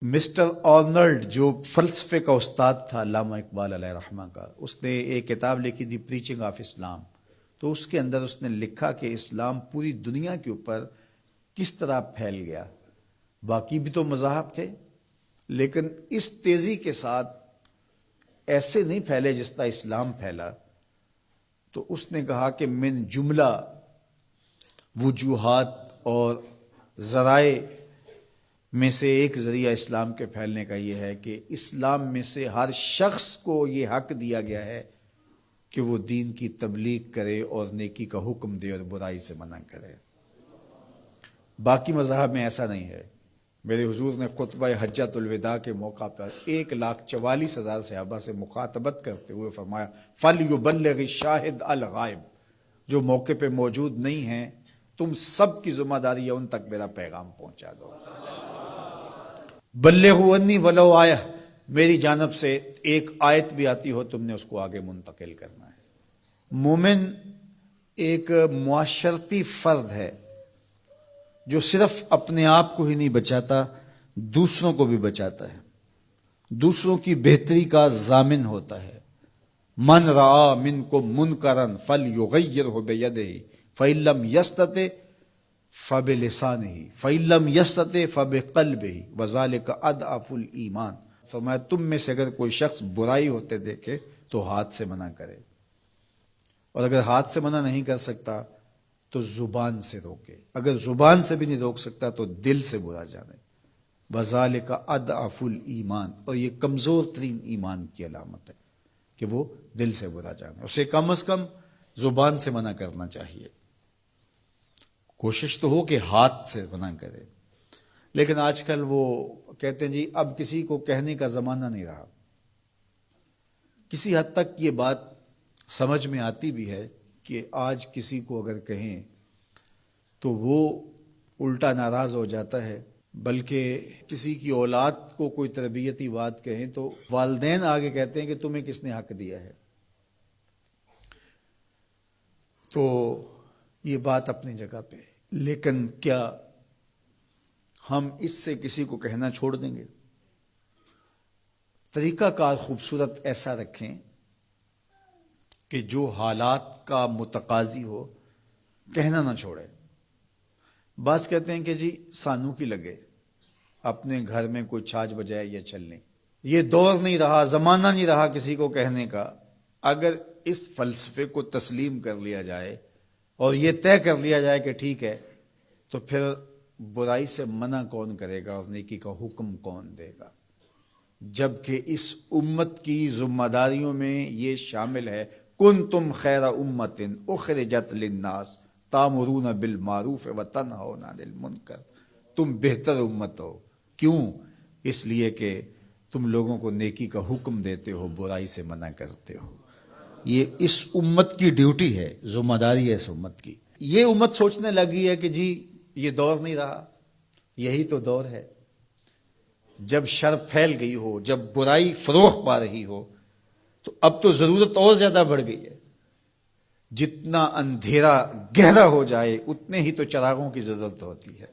Mister Arnold جو فلسفے کا استاد تھا علامہ اقبال علیہ رحمہ کا، اس نے ایک کتاب لکھی تھی پریچنگ آف اسلام. تو اس کے اندر اس نے لکھا کہ اسلام پوری دنیا کے اوپر کس طرح پھیل گیا. باقی بھی تو مذاہب تھے لیکن اس تیزی کے ساتھ ایسے نہیں پھیلے جس طرح اسلام پھیلا. تو اس نے کہا کہ من جملہ وجوہات اور ذرائع میں سے ایک ذریعہ اسلام کے پھیلنے کا یہ ہے کہ اسلام میں سے ہر شخص کو یہ حق دیا گیا ہے کہ وہ دین کی تبلیغ کرے اور نیکی کا حکم دے اور برائی سے منع کرے. باقی مذاہب میں ایسا نہیں ہے. میرے حضور نے خطبہ حجۃ الوداع کے موقع پر 1,44,000 صحابہ سے مخاطبت کرتے ہوئے فرمایا فَلْيُبَلِّغِ الشَّاهِدُ الْغَائِبَ، جو موقع پہ موجود نہیں ہیں تم سب کی ذمہ داری ہے ان تک میرا پیغام پہنچا دو. بلغوا انی ولو آیہ، میری جانب سے ایک آیت بھی آتی ہو تم نے اس کو آگے منتقل کرنا ہے. مومن ایک معاشرتی فرد ہے جو صرف اپنے آپ کو ہی نہیں بچاتا، دوسروں کو بھی بچاتا ہے، دوسروں کی بہتری کا ضامن ہوتا ہے. من رعا منکم منکرا فلیغیرہ بیدہ فإن لم یستطع فبلسانہ فإن لم یستطع فبقلبہ وذلک اضعف الایمان. فرمایا تم میں سے اگر کوئی شخص برائی ہوتے دیکھے تو ہاتھ سے منع کرے، اور اگر ہاتھ سے منع نہیں کر سکتا تو زبان سے روکے، اگر زبان سے بھی نہیں روک سکتا تو دل سے برا جانے. وذالک اضعف الایمان، اور یہ کمزور ترین ایمان کی علامت ہے کہ وہ دل سے برا جانے. اسے کم از کم زبان سے منع کرنا چاہیے. کوشش تو ہو کہ ہاتھ سے منع کرے، لیکن آج کل وہ کہتے ہیں جی اب کسی کو کہنے کا زمانہ نہیں رہا. کسی حد تک یہ بات سمجھ میں آتی بھی ہے کہ آج کسی کو اگر کہیں تو وہ الٹا ناراض ہو جاتا ہے، بلکہ کسی کی اولاد کو کوئی تربیتی بات کہیں تو والدین آگے کہتے ہیں کہ تمہیں کس نے حق دیا ہے. تو یہ بات اپنی جگہ پہ، لیکن کیا ہم اس سے کسی کو کہنا چھوڑ دیں گے؟ طریقہ کار خوبصورت ایسا رکھیں کہ جو حالات کا متقاضی ہو کہنا نہ چھوڑے. بعض کہتے ہیں کہ جی سانو کی لگے اپنے گھر میں کوئی چھاج بجائے یا چلنے. یہ دور نہیں رہا، زمانہ نہیں رہا کسی کو کہنے کا. اگر اس فلسفے کو تسلیم کر لیا جائے اور یہ طے کر لیا جائے کہ ٹھیک ہے، تو پھر برائی سے منع کون کرے گا اور نیکی کا حکم کون دے گا؟ جبکہ اس امت کی ذمہ داریوں میں یہ شامل ہے کنتم خیر امت اخرجت للناس تامرون بالمعروف وتنہون عن المنکر. تم بہتر امت ہو. کیوں؟ اس لیے کہ تم لوگوں کو نیکی کا حکم دیتے ہو، برائی سے منع کرتے ہو. یہ اس امت کی ڈیوٹی ہے، ذمہ داری ہے اس امت کی. یہ امت سوچنے لگی ہے کہ جی یہ دور نہیں رہا، یہی تو دور ہے. جب شر پھیل گئی ہو، جب برائی فروغ پا رہی ہو، تو اب تو ضرورت اور زیادہ بڑھ گئی ہے. جتنا اندھیرا گہرا ہو جائے اتنے ہی تو چراغوں کی ضرورت ہوتی ہے.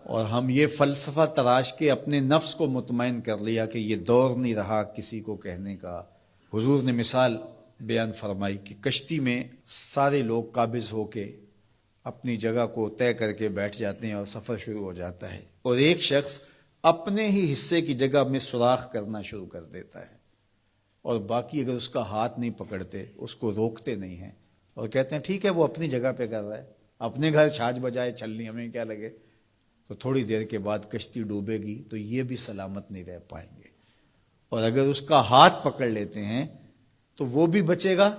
اور ہم یہ فلسفہ تراش کے اپنے نفس کو مطمئن کر لیا کہ یہ دور نہیں رہا کسی کو کہنے کا. حضور نے مثال بیان فرمائی کہ کشتی میں سارے لوگ قابض ہو کے اپنی جگہ کو طے کر کے بیٹھ جاتے ہیں اور سفر شروع ہو جاتا ہے، اور ایک شخص اپنے ہی حصے کی جگہ میں سوراخ کرنا شروع کر دیتا ہے، اور باقی اگر اس کا ہاتھ نہیں پکڑتے، اس کو روکتے نہیں ہیں اور کہتے ہیں ٹھیک ہے وہ اپنی جگہ پہ کر رہا ہے، اپنے گھر چھاج بجائے چلنی ہمیں کیا لگے. تو تھوڑی دیر کے بعد کشتی ڈوبے گی تو یہ بھی سلامت نہیں رہ پائیں گے. اور اگر اس کا ہاتھ پکڑ لیتے ہیں تو وہ بھی بچے گا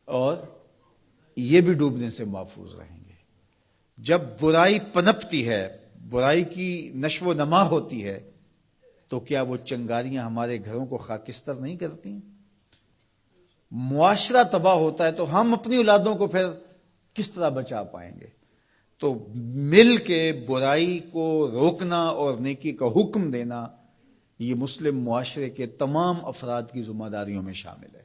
اور یہ بھی ڈوبنے سے محفوظ رہیں گے. جب برائی پنپتی ہے، برائی کی نشو و نما ہوتی ہے، تو کیا وہ چنگاریاں ہمارے گھروں کو خاکستر نہیں کرتی؟ معاشرہ تباہ ہوتا ہے تو ہم اپنی اولادوں کو پھر کس طرح بچا پائیں گے؟ تو مل کے برائی کو روکنا اور نیکی کا حکم دینا یہ مسلم معاشرے کے تمام افراد کی ذمہ داریوں میں شامل ہے.